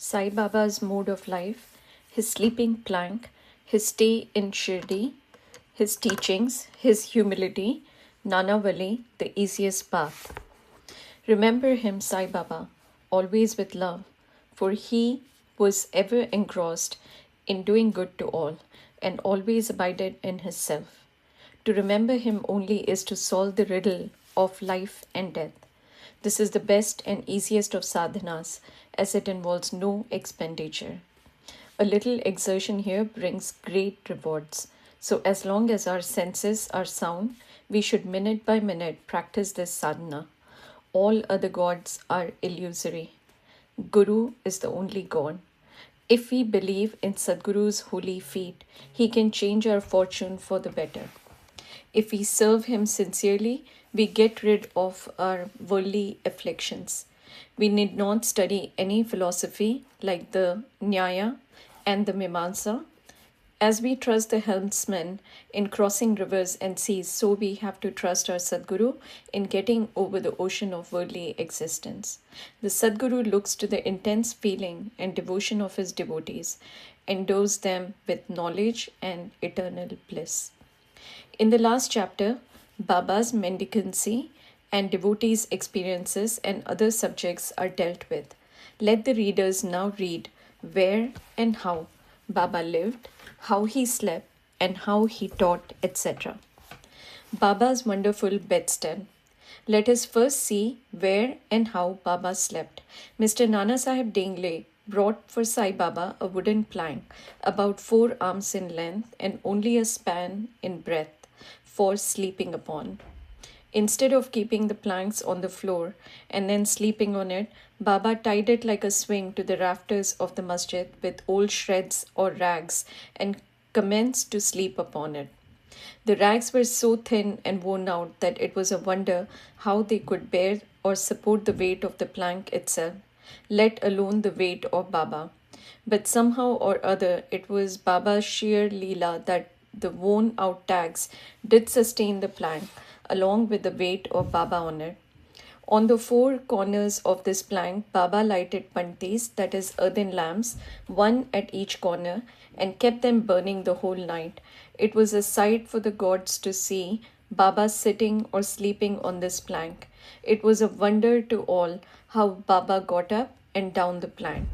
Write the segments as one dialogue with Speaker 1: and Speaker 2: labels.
Speaker 1: Sai Baba's mode of life, his sleeping plank, his stay in Shirdi, his teachings, his humility, Nanavali, the easiest path. Remember him, Sai Baba, always with love, for he was ever engrossed in doing good to all and always abided in his self. To remember him only is to solve the riddle of life and death. This is the best and easiest of sadhanas as it involves no expenditure. A little exertion here brings great rewards. So, as long as our senses are sound, we should minute by minute practice this sadhana. All other gods are illusory. Guru is the only God. If we believe in Sadguru's holy feet, he can change our fortune for the better. If we serve him sincerely, we get rid of our worldly afflictions. We need not study any philosophy like the Nyaya and the Mimamsa. As we trust the helmsman in crossing rivers and seas, so we have to trust our Sadguru in getting over the ocean of worldly existence. The Sadguru looks to the intense feeling and devotion of his devotees, endows them with knowledge and eternal bliss. In the last chapter, Baba's mendicancy and devotees' experiences and other subjects are dealt with. Let the readers now read where and how Baba lived, how he slept, and how he taught, etc. Baba's wonderful bedstead. Let us first see where and how Baba slept. Mr. Nana Sahib Dingle brought for Sai Baba a wooden plank about 4 arms in length and only a span in breadth for sleeping upon. Instead of keeping the planks on the floor and then sleeping on it, Baba tied it like a swing to the rafters of the masjid with old shreds or rags and commenced to sleep upon it. The rags were so thin and worn out that it was a wonder how they could bear or support the weight of the plank itself, let alone the weight of Baba. But somehow or other, it was Baba's sheer leela that the worn out tags did sustain the plank, along with the weight of Baba on it. On the 4 corners of this plank, Baba lighted pantis, that is, earthen lamps, one at each corner, and kept them burning the whole night. It was a sight for the gods to see Baba sitting or sleeping on this plank. It was a wonder to all how Baba got up and down the plank.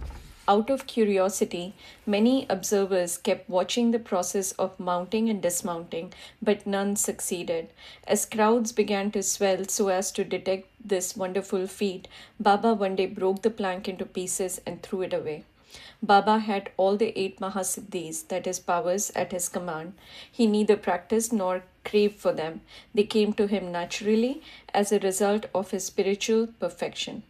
Speaker 1: Out of curiosity, many observers kept watching the process of mounting and dismounting, but none succeeded. As crowds began to swell so as to detect this wonderful feat, Baba one day broke the plank into pieces and threw it away. Baba had all the 8 Mahasiddhis, that is, powers, at his command. He neither practiced nor craved for them. They came to him naturally as a result of his spiritual perfection.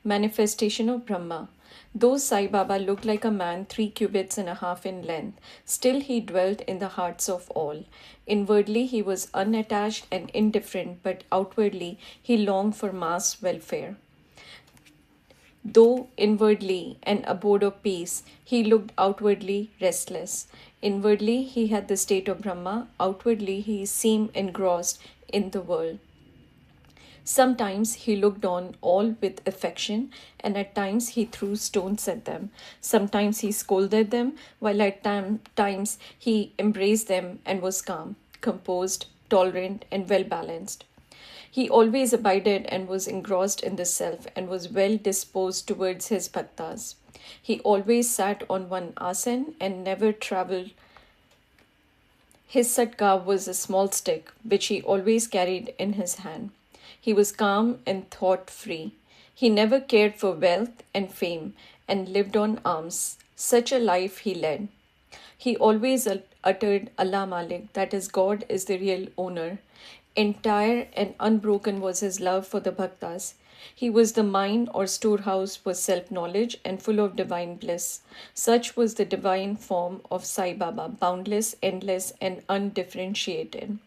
Speaker 1: Manifestation of Brahma. Though Sai Baba looked like a man 3.5 cubits in length, still he dwelt in the hearts of all. Inwardly he was unattached and indifferent, but outwardly he longed for mass welfare. Though inwardly an abode of peace, he looked outwardly restless. Inwardly he had the state of Brahma, outwardly he seemed engrossed in the world. Sometimes he looked on all with affection, and at times he threw stones at them. Sometimes he scolded them, while at times he embraced them and was calm, composed, tolerant, and well balanced. He always abided and was engrossed in the self and was well disposed towards his bhaktas. He always sat on one asan and never travelled. His satka was a small stick, which he always carried in his hand. He was calm and thought free. He never cared for wealth and fame and lived on alms. Such a life he led. He always uttered Allah Malik, that is, God is the real owner. Entire and unbroken was his love for the bhaktas. He was the mine or storehouse for self-knowledge and full of divine bliss. Such was the divine form of Sai Baba, boundless, endless, and undifferentiated.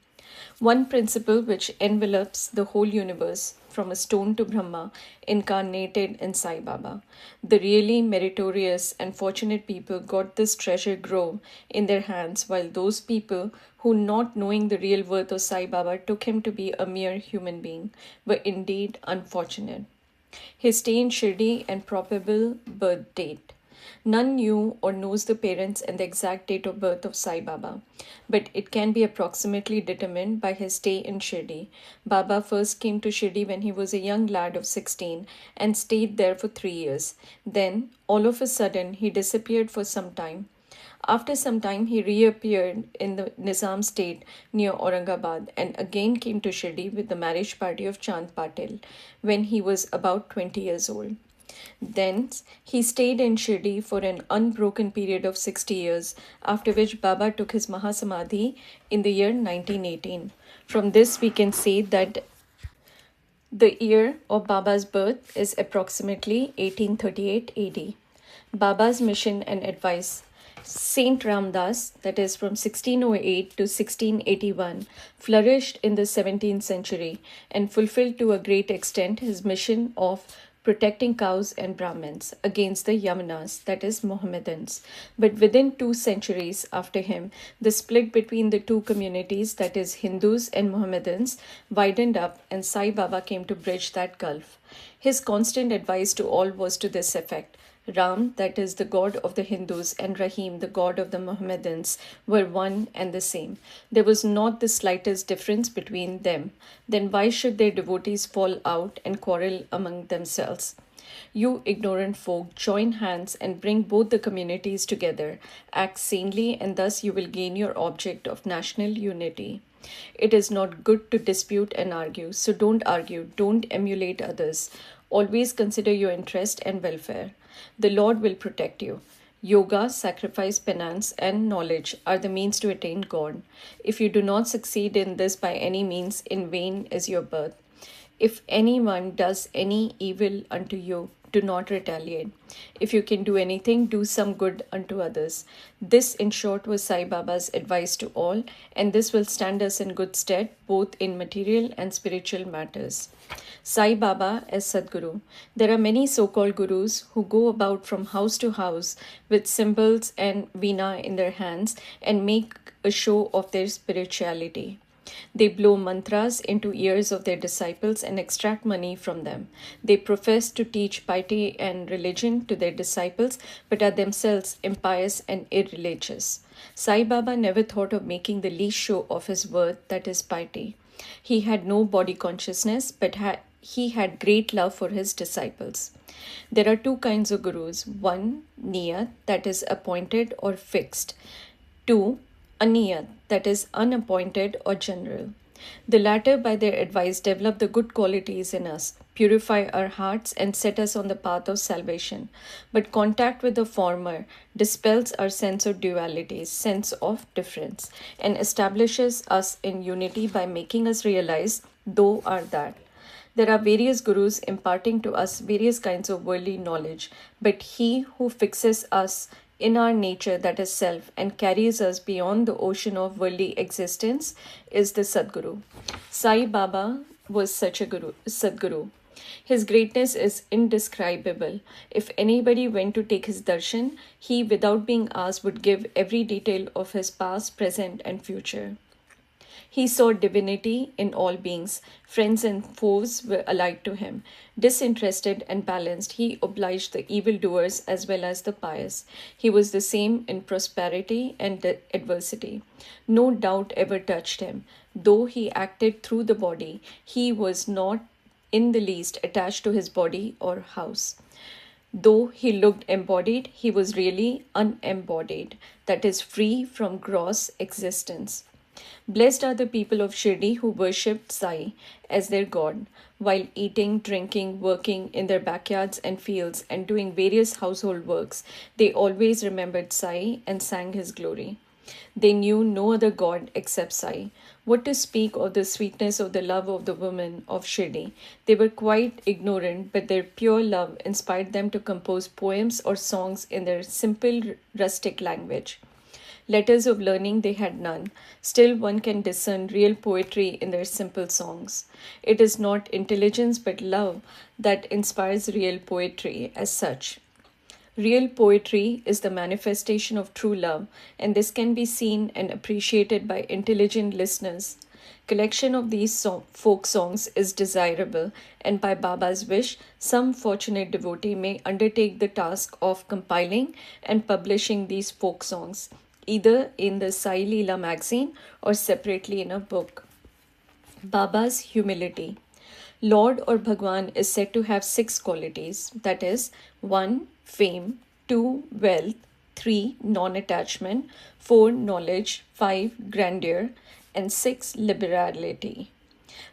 Speaker 1: One principle which envelops the whole universe, from a stone to Brahma, incarnated in Sai Baba. The really meritorious and fortunate people got this treasure grove in their hands, while those people who, not knowing the real worth of Sai Baba, took him to be a mere human being, were indeed unfortunate. His stay in Shirdi and probable birth date. None knew or knows the parents and the exact date of birth of Sai Baba, but it can be approximately determined by his stay in Shirdi. Baba first came to Shirdi when he was a young lad of 16 and stayed there for 3 years. Then, all of a sudden, he disappeared for some time. After some time, he reappeared in the Nizam state near Aurangabad and again came to Shirdi with the marriage party of Chand Patil when he was about 20 years old. Thence, he stayed in Shirdi for an unbroken period of 60 years, after which Baba took his Mahasamadhi in the year 1918. From this, we can say that the year of Baba's birth is approximately 1838 AD. Baba's mission and advice. Saint Ramdas, that is from 1608 to 1681, flourished in the 17th century and fulfilled to a great extent his mission of protecting cows and Brahmins against the Yamanas, that is Mohammedans. But within 2 centuries after him, the split between the two communities, that is Hindus and Mohammedans, widened up and Sai Baba came to bridge that gulf. His constant advice to all was to this effect. Ram, that is the god of the Hindus, and Rahim, the god of the Mohammedans, were one and the same. There was not the slightest difference between them. Then why should their devotees fall out and quarrel among themselves? You ignorant folk, join hands and bring both the communities together. Act sanely, and thus you will gain your object of national unity. It is not good to dispute and argue, so don't argue, don't emulate others. Always consider your interest and welfare. The Lord will protect you. Yoga, sacrifice, penance, and knowledge are the means to attain God. If you do not succeed in this by any means, in vain is your birth. If anyone does any evil unto you, do not retaliate. If you can do anything, do some good unto others. This, in short, was Sai Baba's advice to all, and this will stand us in good stead both in material and spiritual matters. Sai Baba as Sadguru. There are many so-called gurus who go about from house to house with cymbals and veena in their hands and make a show of their spirituality. They blow mantras into ears of their disciples and extract money from them. They profess to teach piety and religion to their disciples, but are themselves impious and irreligious. Sai Baba never thought of making the least show of his worth, that is piety. He had no body consciousness, but he had great love for his disciples. There are two kinds of gurus. One, niyat, that is appointed or fixed. Two, aniyat, that is unappointed or general. The latter, by their advice, develop the good qualities in us, purify our hearts, and set us on the path of salvation. But contact with the former dispels our sense of duality, sense of difference, and establishes us in unity by making us realize, though are that. There are various gurus imparting to us various kinds of worldly knowledge, but he who fixes us in our nature, that is self, and carries us beyond the ocean of worldly existence is the Sadguru. Sai Baba was such a Sadguru. His greatness is indescribable. If anybody went to take his darshan, he, without being asked, would give every detail of his past, present, and future. He saw divinity in all beings. Friends and foes were alike to him. Disinterested and balanced, he obliged the evildoers as well as the pious. He was the same in prosperity and adversity. No doubt ever touched him. Though he acted through the body, he was not in the least attached to his body or house. Though he looked embodied, he was really unembodied, that is, free from gross existence. Blessed are the people of Shirdi who worshipped Sai as their god. While eating, drinking, working in their backyards and fields, and doing various household works, they always remembered Sai and sang his glory. They knew no other god except Sai. What to speak of the sweetness of the love of the women of Shirdi? They were quite ignorant, but their pure love inspired them to compose poems or songs in their simple, rustic language. Letters of learning they had none. Still, one can discern real poetry in their simple songs. It is not intelligence but love that inspires real poetry as such. Real poetry is the manifestation of true love, and this can be seen and appreciated by intelligent listeners. Collection of these folk songs is desirable, and by Baba's wish, some fortunate devotee may undertake the task of compiling and publishing these folk songs, either in the Sai Leela magazine or separately in a book. Baba's humility. Lord or Bhagwan is said to have six qualities, that is, 1. Fame, 2. Wealth, 3. Non attachment, 4. Knowledge, 5. Grandeur, and 6. Liberality.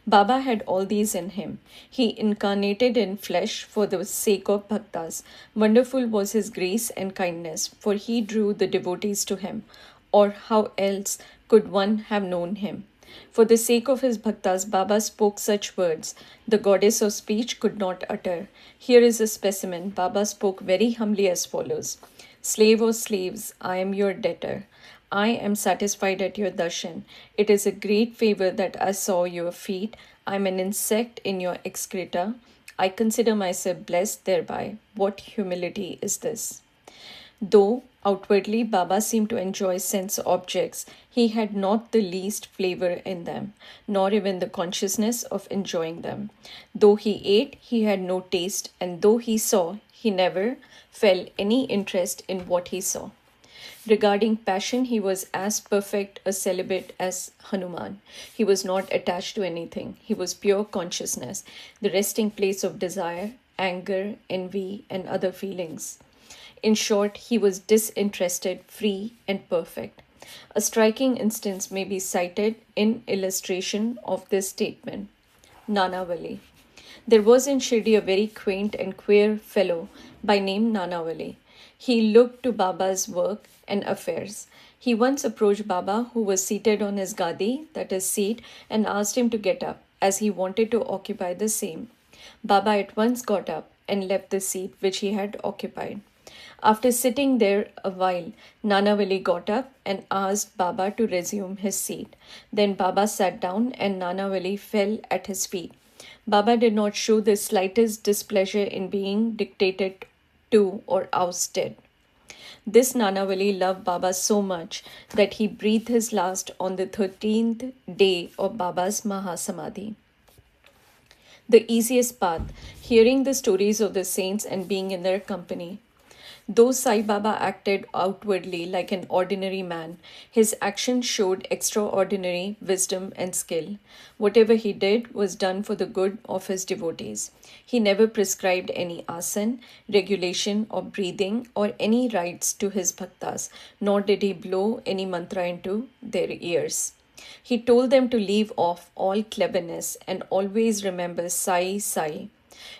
Speaker 1: Baba had all these in him. He incarnated in flesh for the sake of bhaktas. Wonderful was his grace and kindness, for he drew the devotees to him. Or how else could one have known him? For the sake of his bhaktas, Baba spoke such words the goddess of speech could not utter. Here is a specimen. Baba spoke very humbly as follows: Slave or slaves, I am your debtor. I am satisfied at your darshan. It is a great favor that I saw your feet. I am an insect in your excreta. I consider myself blessed thereby. What humility is this? Though outwardly Baba seemed to enjoy sense objects, he had not the least flavor in them, nor even the consciousness of enjoying them. Though he ate, he had no taste, and though he saw, he never felt any interest in what he saw. Regarding passion, he was as perfect a celibate as Hanuman. He was not attached to anything. He was pure consciousness, the resting place of desire, anger, envy, and other feelings. In short, he was disinterested, free, and perfect. A striking instance may be cited in illustration of this statement. Nanavali. There was in Shirdi a very quaint and queer fellow by name Nanavali. He looked to Baba's work and affairs. He once approached Baba, who was seated on his gadi, that is, seat, and asked him to get up, as he wanted to occupy the same. Baba at once got up and left the seat which he had occupied. After sitting there a while, Nanavali got up and asked Baba to resume his seat. Then Baba sat down and Nanavali fell at his feet. Baba did not show the slightest displeasure in being dictated to or ousted. This Nanavali loved Baba so much that he breathed his last on the 13th day of Baba's Mahasamadhi. The easiest path, hearing the stories of the saints and being in their company. Though Sai Baba acted outwardly like an ordinary man, his actions showed extraordinary wisdom and skill. Whatever he did was done for the good of his devotees. He never prescribed any asan, regulation of breathing, or any rites to his bhaktas, nor did he blow any mantra into their ears. He told them to leave off all cleverness and always remember Sai Sai.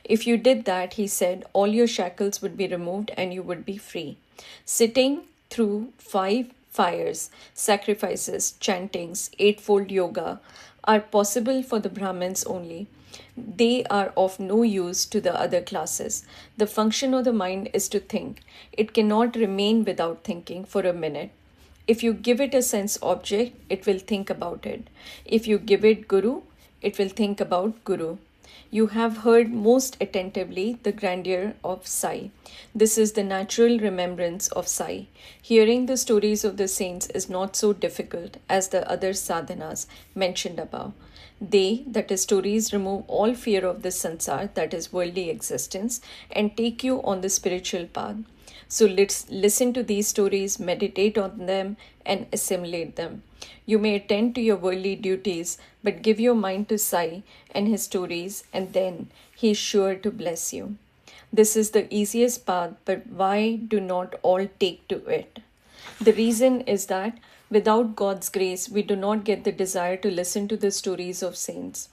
Speaker 1: If you did that, he said, all your shackles would be removed and you would be free. Sitting through 5 fires, sacrifices, chantings, eightfold yoga are possible for the Brahmins only. They are of no use to the other classes. The function of the mind is to think. It cannot remain without thinking for a minute. If you give it a sense object, it will think about it. If you give it Guru, it will think about Guru. You have heard most attentively the grandeur of Sai. This is the natural remembrance of Sai. Hearing the stories of the saints is not so difficult as the other sadhanas mentioned above. They, that is, stories, remove all fear of this sansar, that is, worldly existence, and take you on the spiritual path. So let's listen to these stories, meditate on them, and assimilate them. You may attend to your worldly duties, but give your mind to Sai and his stories, and then he is sure to bless you. This is the easiest path, but why do not all take to it? The reason is that without God's grace, we do not get the desire to listen to the stories of saints.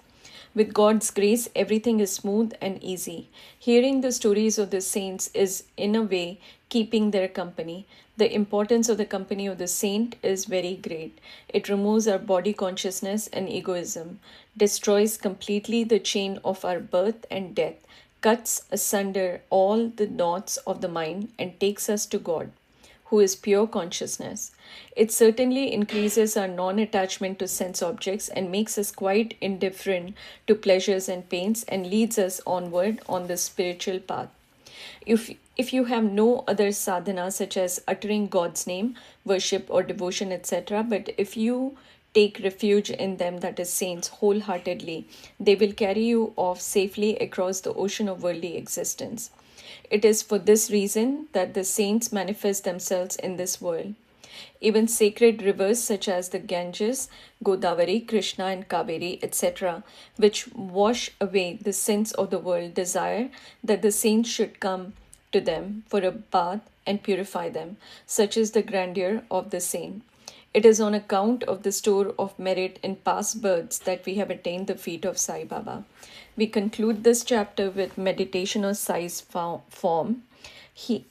Speaker 1: With God's grace, everything is smooth and easy. Hearing the stories of the saints is, in a way, keeping their company. The importance of the company of the saint is very great. It removes our body consciousness and egoism, destroys completely the chain of our birth and death, cuts asunder all the knots of the mind, and takes us to God, who is pure consciousness. It certainly increases our non-attachment to sense objects and makes us quite indifferent to pleasures and pains and leads us onward on the spiritual path. If you have no other sadhana such as uttering God's name, worship or devotion, etc., but if you take refuge in them, that is, saints, wholeheartedly, they will carry you off safely across the ocean of worldly existence. It is for this reason that the saints manifest themselves in this world. Even sacred rivers such as the Ganges, Godavari, Krishna, and Kaveri, etc., which wash away the sins of the world, desire that the saints should come to them for a bath and purify them. Such is the grandeur of the saint. It is on account of the store of merit in past births that we have attained the feet of Sai Baba. We conclude this chapter with meditation on Sai's form. He,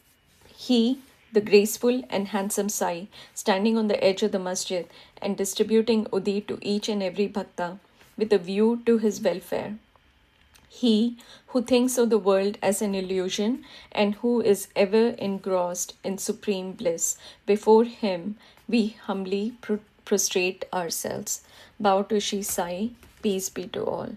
Speaker 1: he, the graceful and handsome Sai, standing on the edge of the masjid and distributing udi to each and every bhakta with a view to his welfare. He who thinks of the world as an illusion and who is ever engrossed in supreme bliss, before him we humbly prostrate ourselves. Bow to Shri Sai, peace be to all.